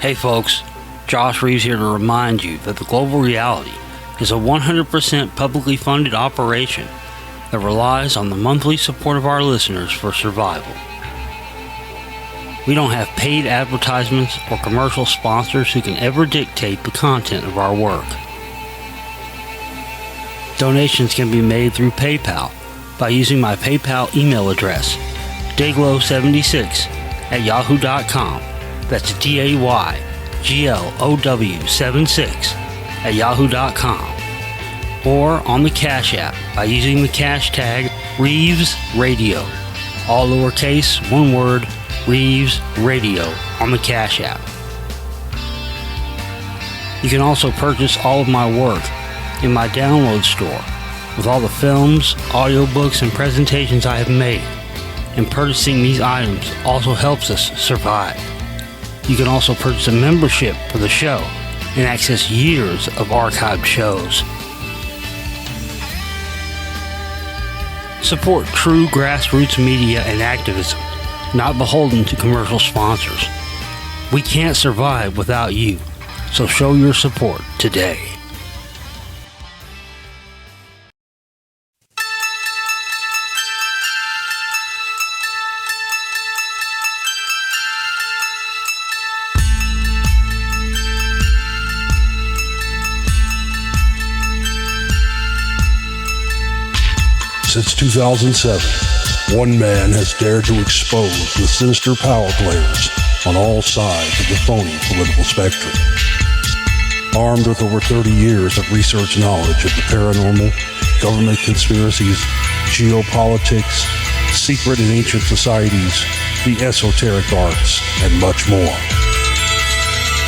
Hey folks, Josh Reeves here to remind you that the Global Reality is a 100% publicly funded operation that relies on the monthly support of our listeners for survival. We don't have paid advertisements or commercial sponsors who can ever dictate the content of our work. Donations can be made through PayPal by using my PayPal email address, dayglow76@yahoo.com. That's DAYGLOW76@yahoo.com. Or on the Cash App by using the cash tag Reeves Radio. All lowercase, one word, Reeves Radio on the Cash App. You can also purchase all of my work in my download store with all the films, audiobooks, and presentations I have made. And purchasing these items also helps us survive. You can also purchase a membership for the show and access years of archived shows. Support true grassroots media and activism, not beholden to commercial sponsors. We can't survive without you, so show your support today. Since 2007, one man has dared to expose the sinister power players on all sides of the phony political spectrum. Armed with over 30 years of research knowledge of the paranormal, government conspiracies, geopolitics, secret and ancient societies, the esoteric arts, and much more.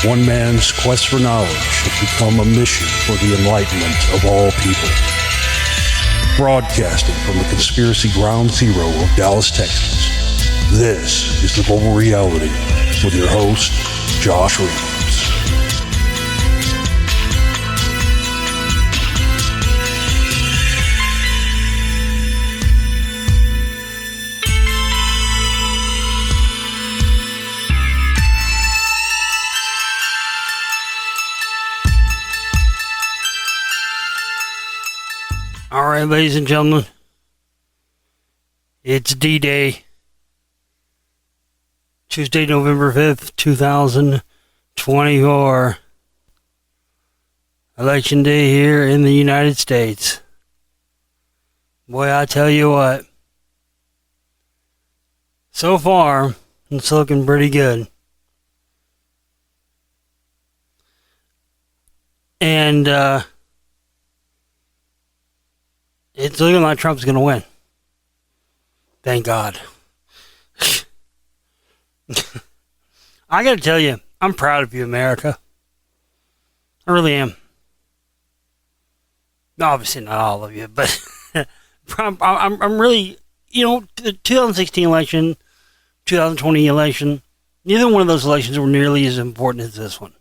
One man's quest for knowledge has become a mission for the enlightenment of all people. Broadcasting from the conspiracy ground zero of Dallas, Texas, this is The Global Reality with your host, Josh Reeves. All right, ladies and gentlemen, it's D-Day, Tuesday, November 5th, 2024, Election Day here in the United States. Boy, I tell you what, so far, it's looking pretty good. And, it's looking like Trump's going to win. Thank God. I got to tell you, I'm proud of you, America. I really am. Obviously not all of you, but I'm really, the 2016 election, 2020 election, neither one of those elections were nearly as important as this one.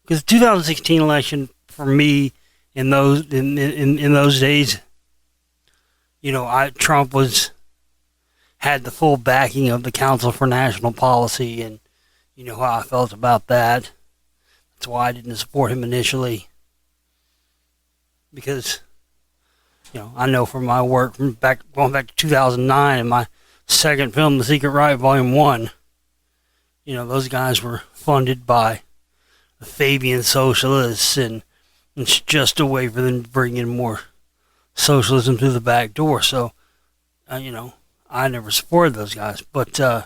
Because the 2016 election, for me, in those days, Trump had the full backing of the Council for National Policy, and you know how I felt about that. That's why I didn't support him initially, because I know from my work from going back to 2009 and my second film, The Secret Right, Volume 1. Those guys were funded by the Fabian socialists, and it's just a way for them to bring in more socialism through the back door. So, I never supported those guys. But, for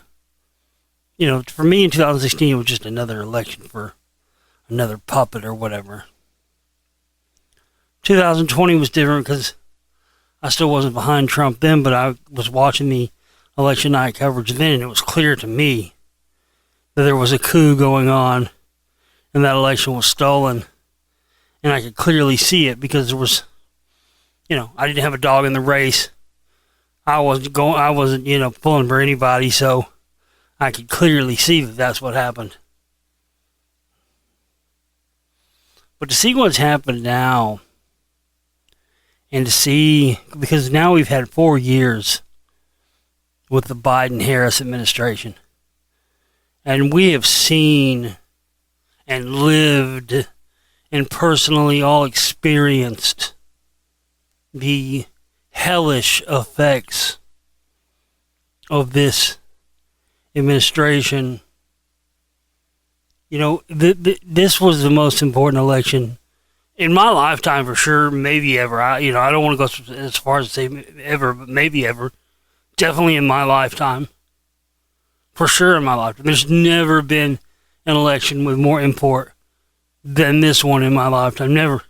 me in 2016, it was just another election for another puppet or whatever. 2020 was different because I still wasn't behind Trump then, but I was watching the election night coverage then, and it was clear to me that there was a coup going on and that election was stolen. And I could clearly see it because there was, I didn't have a dog in the race. I wasn't pulling for anybody, so I could clearly see that that's what happened. But to see what's happened now, and to see, because now we've had 4 years with the Biden-Harris administration, And we have seen and lived and personally all experienced the hellish effects of this administration. You know, this was the most important election in my lifetime for sure, maybe ever. I don't want to go as far as to say ever, but maybe ever. Definitely in my lifetime. For sure in my lifetime. There's never been an election with more import than this one in my lifetime. Never.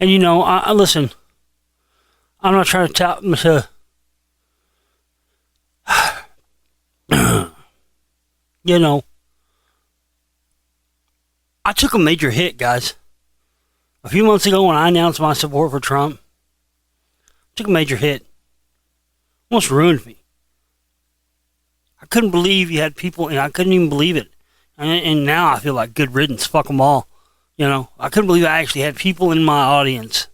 And you know, I listen, I'm not trying to tout myself. You know, I took a major hit, guys. A few months ago when I announced my support for Trump, I took a major hit. Almost ruined me. I couldn't believe you had people, and I couldn't even believe it. And now I feel like good riddance. Fuck them all. You know, I couldn't believe I actually had people in my audience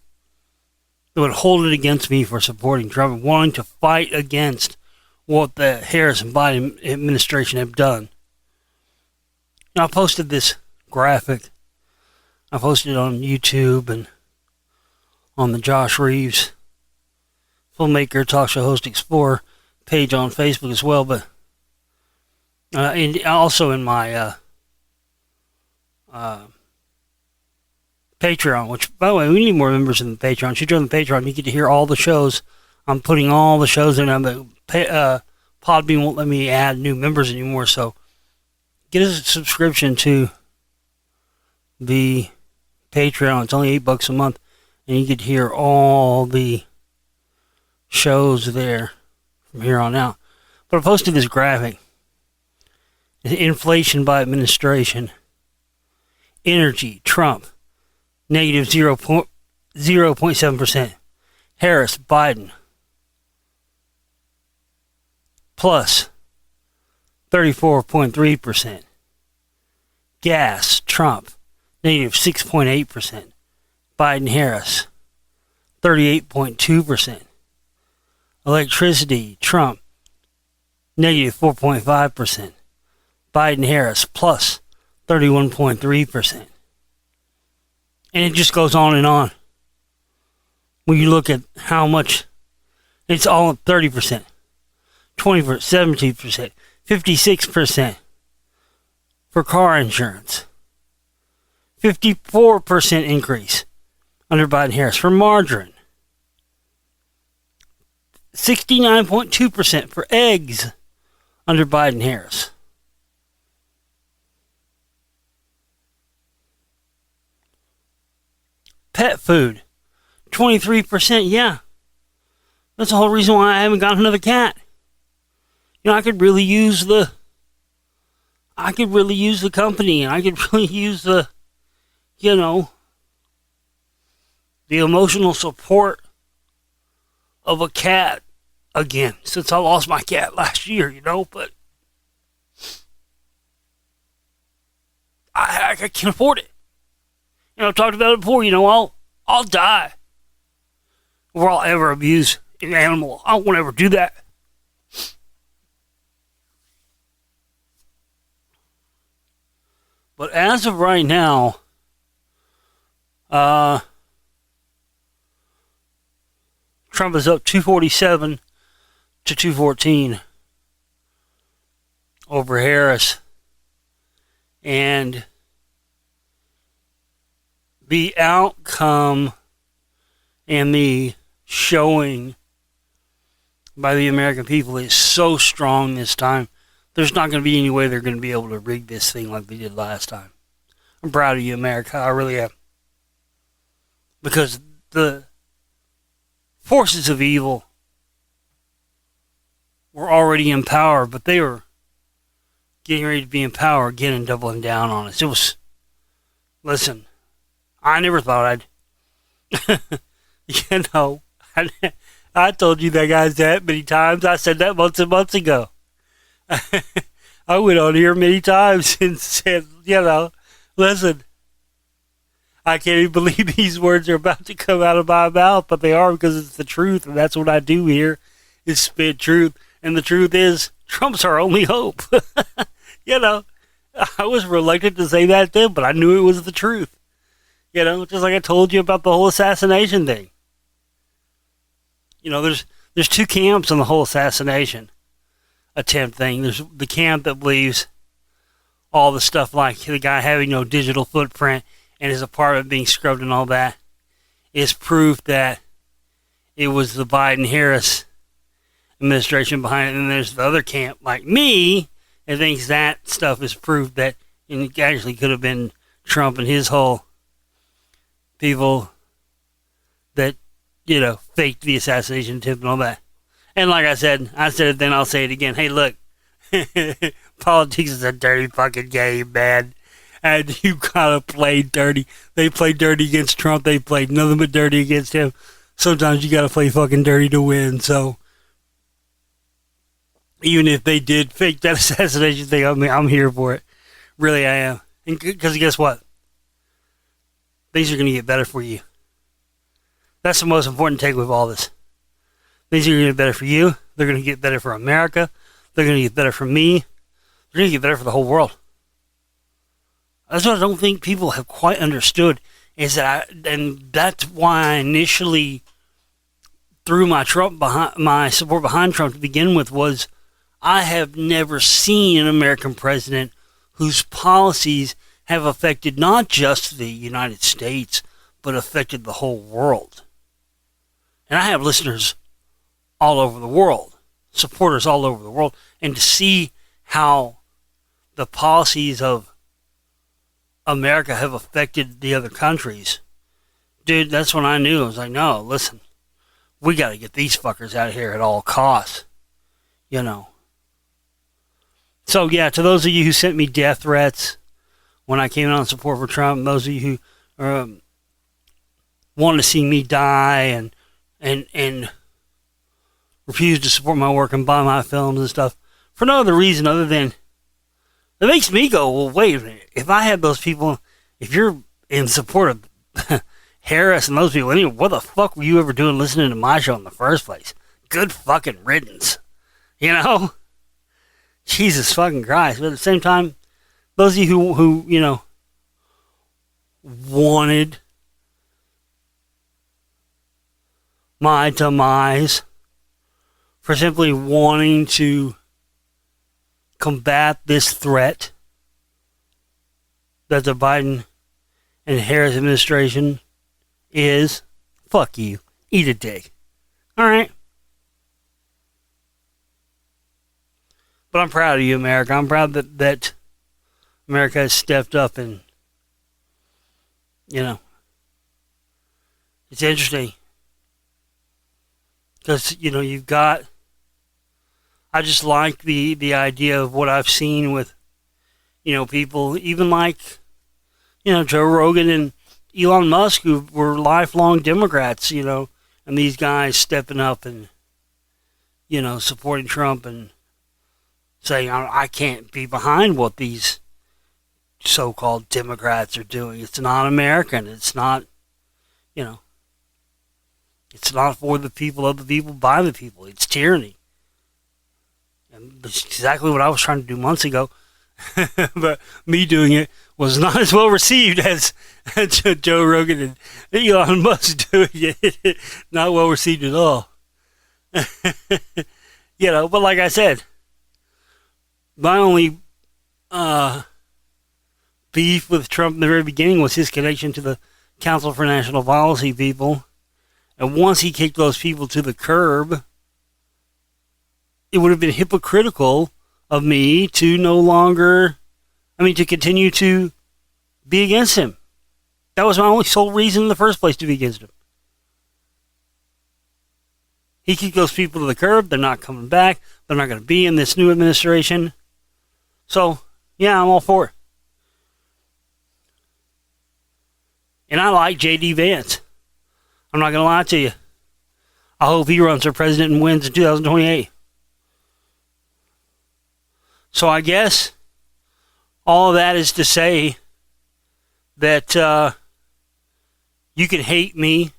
that would hold it against me for supporting Trump and wanting to fight against what the Harris and Biden administration have done. Now, I posted this graphic. I posted it on YouTube and on the Josh Reeves filmmaker, talk show host, explorer page on Facebook as well, but and also in my Patreon, which, by the way, we need more members in the Patreon. If you join the Patreon, you get to hear all the shows. I'm putting all the shows in, but Podbean won't let me add new members anymore, so get a subscription to the Patreon. It's only $8 a month, and you get to hear all the shows there from here on out. But I posted this graphic. Inflation by administration. Energy, Trump, negative 0.7%. Harris, Biden, plus 34.3%. Gas, Trump, negative 6.8%. Biden, Harris, 38.2%. Electricity, Trump, negative 4.5%. Biden, Harris, plus 31.3%. And it just goes on and on. When you look at how much, it's all 30%, 20%, 17%, 56% for car insurance. 54% increase under Biden, Harris for margarine. 69.2% for eggs under Biden, Harris. Pet food, 23%. Yeah, that's the whole reason why I haven't got another cat. You know, I could really use the company, and I could really use the emotional support of a cat again, since I lost my cat last year, but I can't afford it. I've talked about it before, I'll die before I'll ever abuse an animal. I won't ever do that. But as of right now, Trump is up 247 to 214 over Harris. And the outcome and the showing by the American people is so strong this time. There's not going to be any way they're going to be able to rig this thing like they did last time. I'm proud of you, America. I really am. Because the forces of evil were already in power, but they were getting ready to be in power again and doubling down on us. It was, listen, I never thought I told you that, guys, that many times. I said that months and months ago. I went on here many times and said, listen, I can't even believe these words are about to come out of my mouth, but they are, because it's the truth, and that's what I do here, is spit truth. And the truth is, Trump's our only hope. You know, I was reluctant to say that then, but I knew it was the truth. You know, just like I told you about the whole assassination thing. You know, there's two camps on the whole assassination attempt thing. There's the camp that believes all the stuff like the guy having no digital footprint and his apartment being scrubbed and all that is proof that it was the Biden-Harris administration behind it. And then there's the other camp, like me, that thinks that stuff is proof that it actually could have been Trump and his whole people that, you know, faked the assassination attempt and all that. And like I said it then, I'll say it again. Hey, look, politics is a dirty fucking game, man. And you gotta play dirty. They played dirty against Trump. They played nothing but dirty against him. Sometimes you gotta play fucking dirty to win. So even if they did fake that assassination thing, I mean, I'm here for it. Really, I am. And because guess what? Things are gonna get better for you. That's the most important takeaway of all this. Things are going to get better for you. They're going to get better for America. They're going to get better for me. They're going to get better for the whole world. That's what I don't think people have quite understood. And that's why I initially threw my support behind Trump to begin with. Was I have never seen an American president whose policies have affected not just the United States, but affected the whole world. And I have listeners all over the world, supporters all over the world, and to see how the policies of America have affected the other countries, dude, that's when I knew. I was like, no, listen, we got to get these fuckers out of here at all costs, you know. So, yeah, to those of you who sent me death threats when I came out in support for Trump, those of you who wanted to see me die and refuse to support my work and buy my films and stuff for no other reason other than it makes me go, well, wait a minute. If I had those people, if you're in support of Harris and those people, anyway, what the fuck were you ever doing listening to my show in the first place? Good fucking riddance. You know? Jesus fucking Christ. But at the same time, those of you who you know, wanted my demise, for simply wanting to combat this threat that the Biden and Harris administration is, fuck you. Eat a dick. Alright? But I'm proud of you, America. I'm proud that America has stepped up and, you know, it's interesting. Because, you know, you've got, I just like the idea of what I've seen with, you know, people, even like, you know, Joe Rogan and Elon Musk, who were lifelong Democrats, you know, and these guys stepping up and, you know, supporting Trump and saying, I can't be behind what these so-called Democrats are doing. It's not American. It's not, you know, it's not for the people, of the people, by the people. It's tyranny. And that's exactly what I was trying to do months ago. But me doing it was not as well received as Joe Rogan and Elon Musk doing it. Not well received at all. You know, but like I said, my only beef with Trump in the very beginning was his connection to the Council for National Policy people. And once he kicked those people to the curb, it would have been hypocritical of me to to continue to be against him. That was my only sole reason in the first place to be against him. He kicked those people to the curb. They're not coming back. They're not going to be in this new administration. So, yeah, I'm all for it. And I like J.D. Vance. I'm not going to lie to you. I hope he runs for president and wins in 2028. So I guess all of that is to say that you can hate me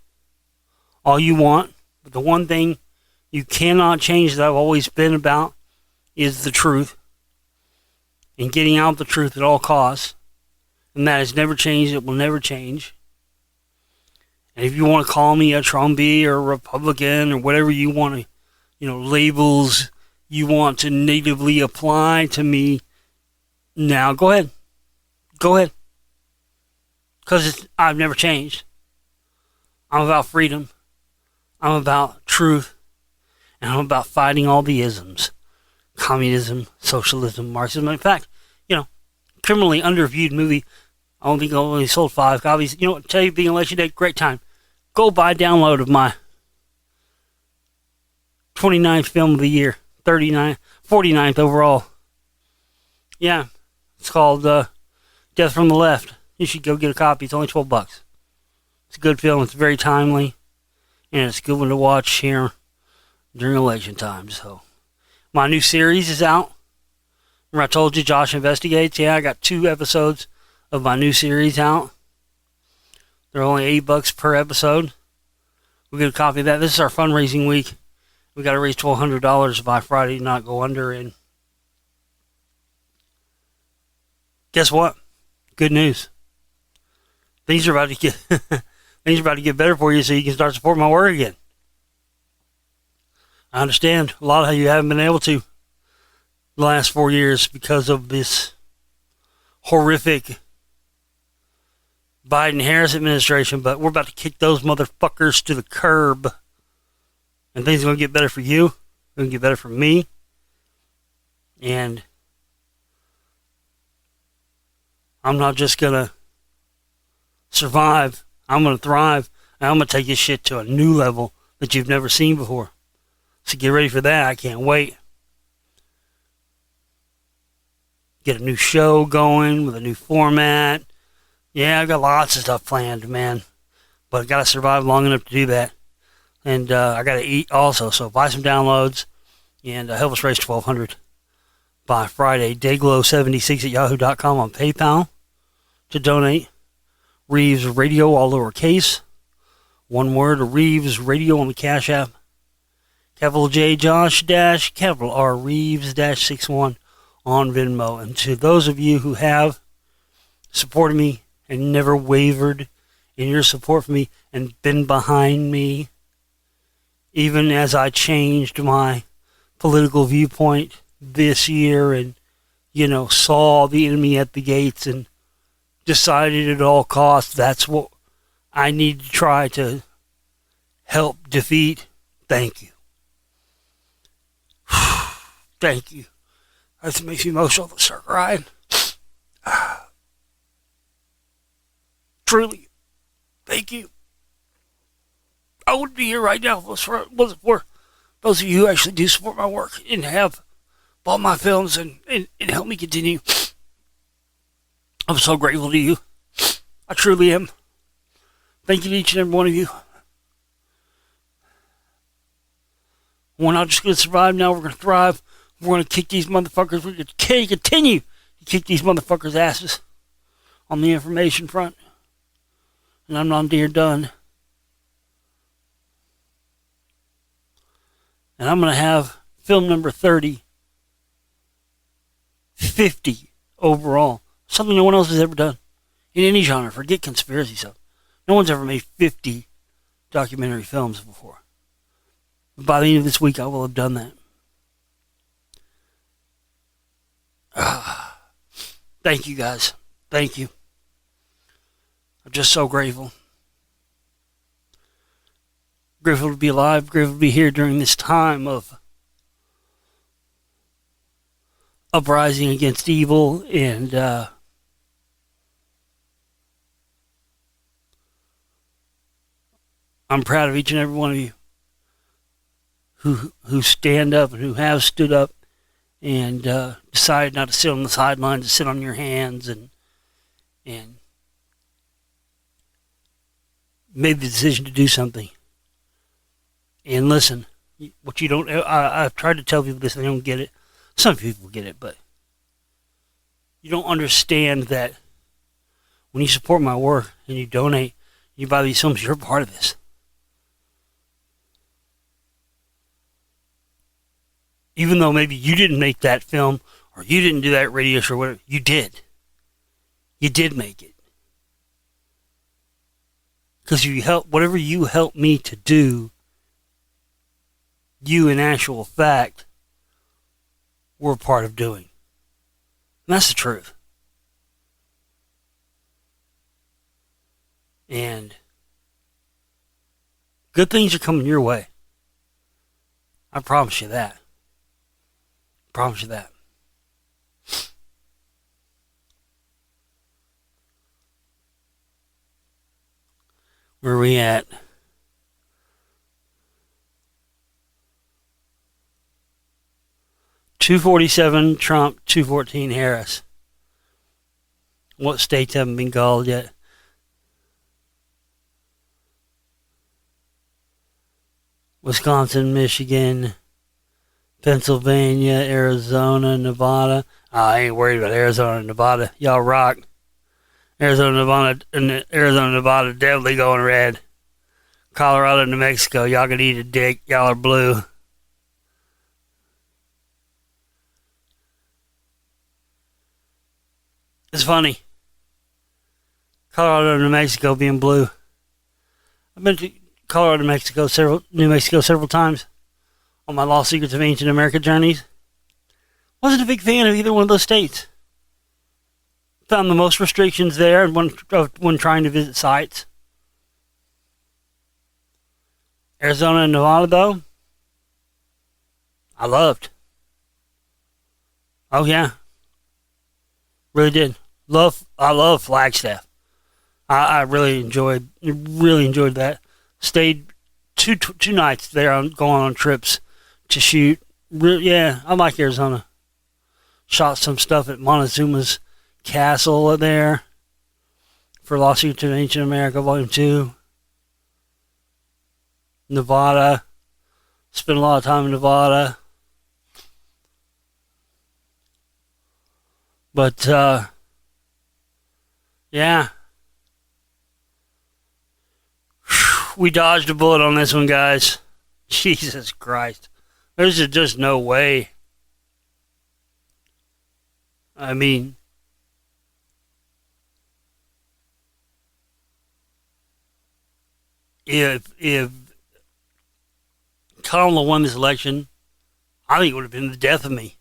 all you want, but the one thing you cannot change that I've always been about is the truth and getting out the truth at all costs. And that has never changed. It will never change. And if you want to call me a Trumpy or a Republican or whatever you want to, labels you want to natively apply to me, now go ahead. Go ahead. Because I've never changed. I'm about freedom. I'm about truth. And I'm about fighting all the isms. Communism, socialism, Marxism. In fact, criminally underviewed movie. I don't think I only sold 5 copies. You know what? Tell you, being election day, great time. Go buy a download of my 29th film of the year. 49th overall. Yeah. It's called Death from the Left. You should go get a copy. It's only $12. It's a good film. It's very timely. And it's a good one to watch here during election time. So, my new series is out. Remember I told you Josh Investigates? Yeah, I got 2 episodes of my new series out. They're only $8 per episode. We'll get a copy of that. This is our fundraising week. We got to raise $1,200 by Friday to not go under. And guess what? Good news. Things are about to get better for you, so you can start supporting my work again. I understand a lot of you haven't been able to the last 4 years because of this horrific Biden-Harris administration, but we're about to kick those motherfuckers to the curb. And things are going to get better for you. They're going to get better for me. And I'm not just going to survive. I'm going to thrive. And I'm going to take this shit to a new level that you've never seen before. So get ready for that. I can't wait. Get a new show going with a new format. Yeah, I've got lots of stuff planned, man. But I got to survive long enough to do that. And I got to eat also. So buy some downloads and help us raise $1,200 by Friday. Dayglow76@yahoo.com on PayPal to donate. Reeves Radio, all lowercase. One word, Reeves Radio on the Cash App. Capital J Josh dash, capital R Reeves dash 61 on Venmo. And to those of you who have supported me and never wavered in your support for me and been behind me, even as I changed my political viewpoint this year and, saw the enemy at the gates and decided at all costs that's what I need to try to help defeat. Thank you. Thank you. That makes me emotional to start crying. Truly, thank you. I wouldn't be here right now if it wasn't for those of you who actually do support my work and have bought my films and help me continue. I'm so grateful to you. I truly am. Thank you to each and every one of you. We're not just going to survive now, we're going to thrive. We're going to kick these motherfuckers. We're going to continue to kick these motherfuckers' asses on the information front. And I'm not near done. And I'm going to have film number 30, 50 overall. Something no one else has ever done in any genre. Forget conspiracy stuff. No one's ever made 50 documentary films before. But by the end of this week, I will have done that. Thank you, guys. Thank you. I'm just so grateful. Grateful to be alive. Grateful to be here during this time of uprising against evil. And I'm proud of each and every one of you who stand up and who have stood up and decided not to sit on the sidelines, to sit on your hands and made the decision to do something. And listen, what you don't, I've tried to tell people this, they don't get it. Some people get it, but you don't understand that when you support my work and you donate, you buy these films, you're a part of this. Even though maybe you didn't make that film or you didn't do that radio show or whatever, you did. You did make it. Because whatever you helped me to do, you in actual fact were a part of doing. And that's the truth. And good things are coming your way. I promise you that. Promise you that. Where are we at? $247 Trump, $214 Harris. What states haven't been called yet? Wisconsin, Michigan, Pennsylvania, Arizona, Nevada. I ain't worried about Arizona and Nevada. Y'all rock. Arizona, Nevada definitely going red. Colorado, New Mexico, y'all can eat a dick. Y'all are blue. It's funny. Colorado, New Mexico being blue. I've been to Colorado, New Mexico several times on my Lost Secrets of Ancient America journeys. Wasn't a big fan of either one of those states. Found the most restrictions there when trying to visit sites. Arizona and Nevada, though, I loved. Oh yeah, really did. I love Flagstaff. I really enjoyed that. Stayed two nights there going on trips to shoot. Yeah, I like Arizona. Shot some stuff at Montezuma's Castle there for Lost Secrets of Ancient America Volume 2. Nevada. Spent a lot of time in Nevada. But, yeah. We dodged a bullet on this one, guys. Jesus Christ. There's just no way. I mean, if Kamala won this election, I think it would have been the death of me.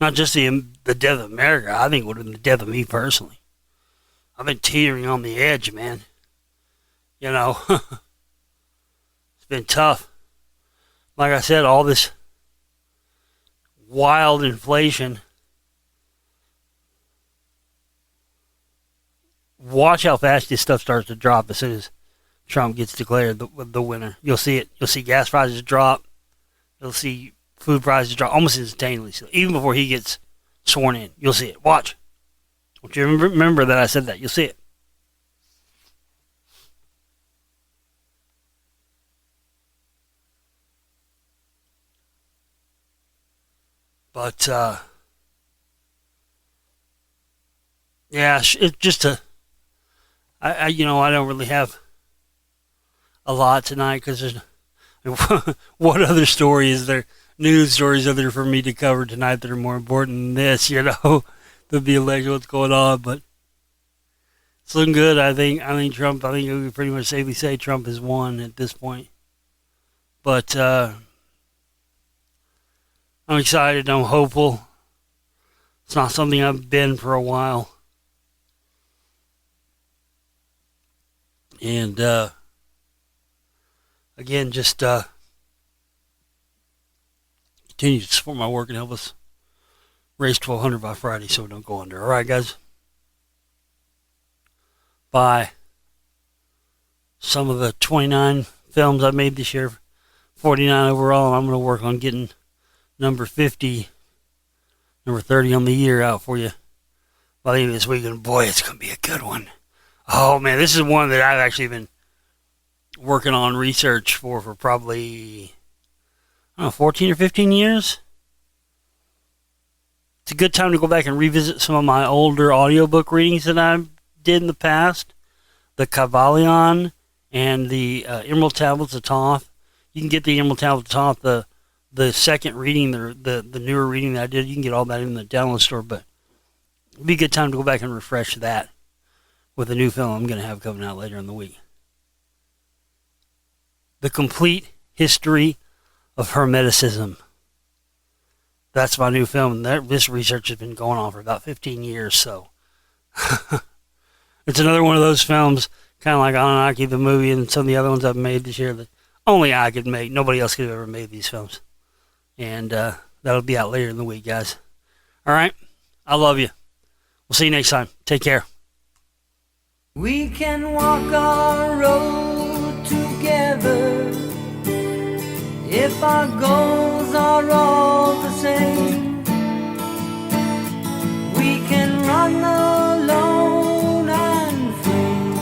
Not just the death of America. I think it would have been the death of me personally. I've been teetering on the edge, man. You know, it's been tough. Like I said, all this wild inflation. Watch how fast this stuff starts to drop as soon as Trump gets declared the winner. You'll see it. You'll see gas prices drop. You'll see food prices drop almost instantaneously. Even before he gets sworn in, you'll see it. Watch. Don't you remember that I said that? You'll see it. But, yeah, it's just I don't really have a lot tonight because there's, what other story is there? News stories are there for me to cover tonight that are more important than this, the election, what's going on, but it's looking good. I think Trump, we can pretty much safely say Trump has won at this point. But, I'm excited. I'm hopeful. It's not something I've been for a while. And, again, just continue to support my work and help us raise 1,200 by Friday so we don't go under. All right, guys? By some of the 29 films I made this year, 49 overall, and I'm going to work on getting number 50, number 30 on the year out for you by the end of this week. And boy, it's going to be a good one. Oh, man, this is one that I've actually been working on research for probably, 14 or 15 years. It's a good time to go back and revisit some of my older audiobook readings that I did in the past. The Kybalion and the Emerald Tablets of Thoth. You can get the Emerald Tablet Top, the second reading, the newer reading that I did. You can get all that in the download store, but it'd be a good time to go back and refresh that with a new film I'm going to have coming out later in the week. The Complete History of Hermeticism. That's my new film. This research has been going on for about 15 years, so it's another one of those films, kind of like Anunnaki the movie and some of the other ones I've made this year that only I could make. Nobody else could have ever made these films. And that'll be out later in the week, guys. All right? I love you. We'll see you next time. Take care. We can walk our road together if our goals are all the same. We can run alone and free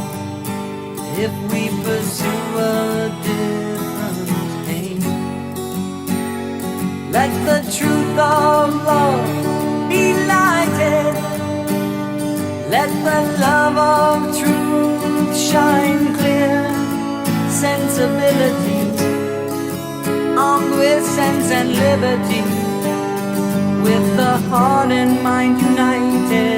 if we pursue a different aim. Let the truth of love be lighted. Let the love of truth shine clear. Sensibility armed with sense and liberty, with the heart and mind united.